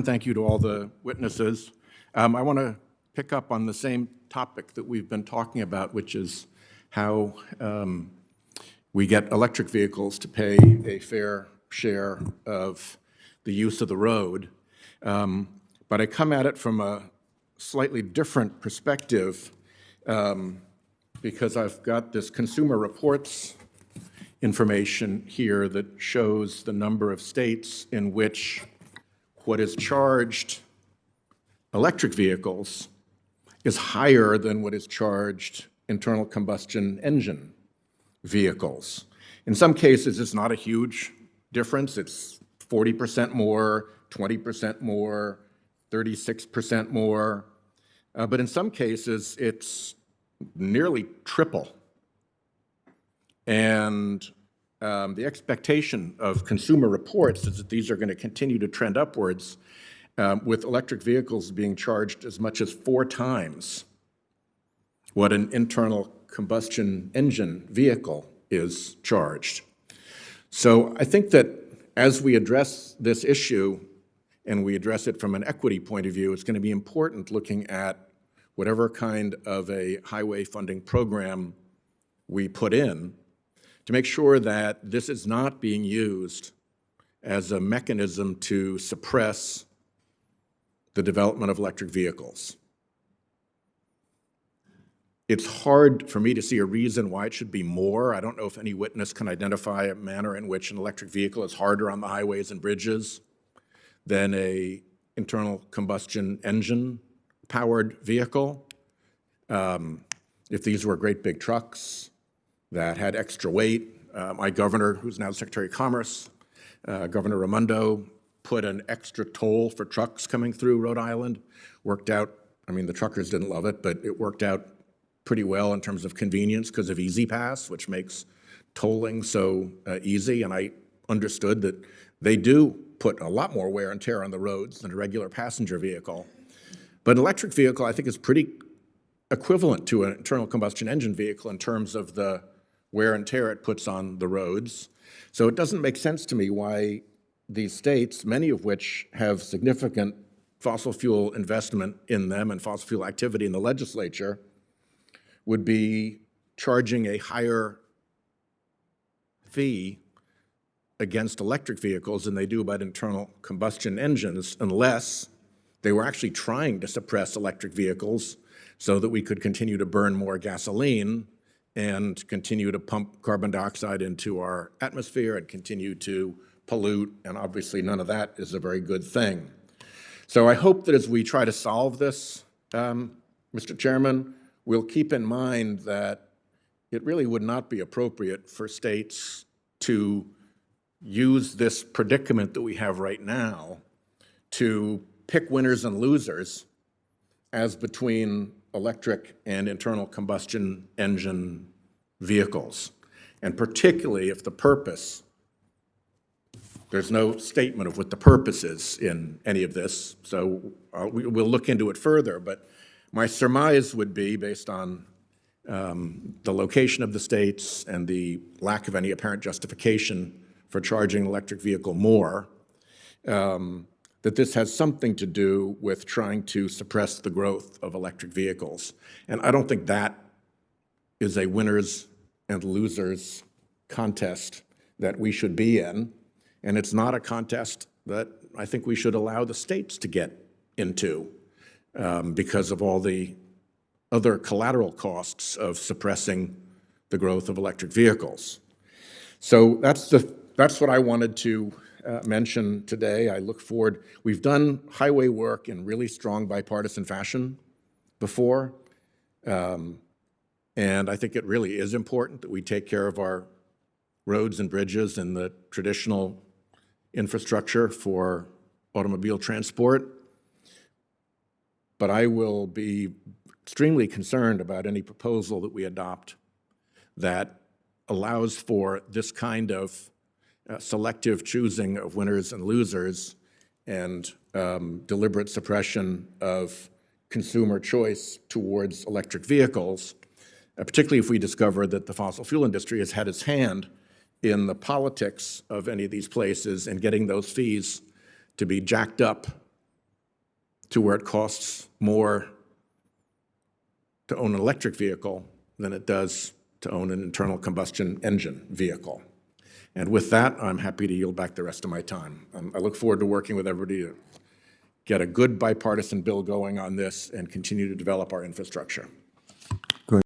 Thank you to all the witnesses. I want to pick up on the same topic that we've been talking about, which is how we get electric vehicles to pay a fair share of the use of the road. But I come at it from a slightly different perspective because I've got this Consumer Reports information here that shows the number of states in which what is charged electric vehicles is higher than what is charged internal combustion engine vehicles. In some cases, it's not a huge difference. It's 40% more, 20% more, 36% more. But in some cases, it's nearly triple. And the expectation of Consumer Reports is that these are going to continue to trend upwards, with electric vehicles being charged as much as 4 times what an internal combustion engine vehicle is charged. So I think that as we address this issue, and we address it from an equity point of view, it's going to be important looking at whatever kind of a highway funding program we put in to make sure that this is not being used as a mechanism to suppress the development of electric vehicles. It's hard for me to see a reason why it should be more. I don't know if any witness can identify a manner in which an electric vehicle is harder on the highways and bridges than an internal combustion engine powered vehicle. If these were great big trucks that had extra weight, my governor, who's now Secretary of Commerce, Governor Raimondo, put an extra toll for trucks coming through Rhode Island. Worked out, I mean, the truckers didn't love it, but it worked out pretty well in terms of convenience because of Easy Pass, which makes tolling so easy. And I understood that they do put a lot more wear and tear on the roads than a regular passenger vehicle. But an electric vehicle, I think, is pretty equivalent to an internal combustion engine vehicle in terms of the wear and tear it puts on the roads. So it doesn't make sense to me why these states, many of which have significant fossil fuel investment in them and fossil fuel activity in the legislature, would be charging a higher fee against electric vehicles than they do about internal combustion engines, unless they were actually trying to suppress electric vehicles so that we could continue to burn more gasoline and continue to pump carbon dioxide into our atmosphere and continue to pollute, and obviously none of that is a very good thing. So I hope that as we try to solve this, Mr. Chairman, we'll keep in mind that it really would not be appropriate for states to use this predicament that we have right now to pick winners and losers as between electric and internal combustion engine vehicles. And particularly if the purpose, there's no statement of what the purpose is in any of this, so we'll look into it further, but my surmise would be, based on the location of the states and the lack of any apparent justification for charging an electric vehicle more, that this has something to do with trying to suppress the growth of electric vehicles. And I don't think that is a winners and losers contest that we should be in. And it's not a contest that I think we should allow the states to get into because of all the other collateral costs of suppressing the growth of electric vehicles. So that's what I wanted to mention today. I look forward. We've done highway work in really strong bipartisan fashion before, and I think it really is important that we take care of our roads and bridges and the traditional infrastructure for automobile transport. But I will be extremely concerned about any proposal that we adopt that allows for this kind of selective choosing of winners and losers and deliberate suppression of consumer choice towards electric vehicles, particularly if we discover that the fossil fuel industry has had its hand in the politics of any of these places and getting those fees to be jacked up to where it costs more to own an electric vehicle than it does to own an internal combustion engine vehicle. And with that, I'm happy to yield back the rest of my time. I look forward to working with everybody to get a good bipartisan bill going on this and continue to develop our infrastructure.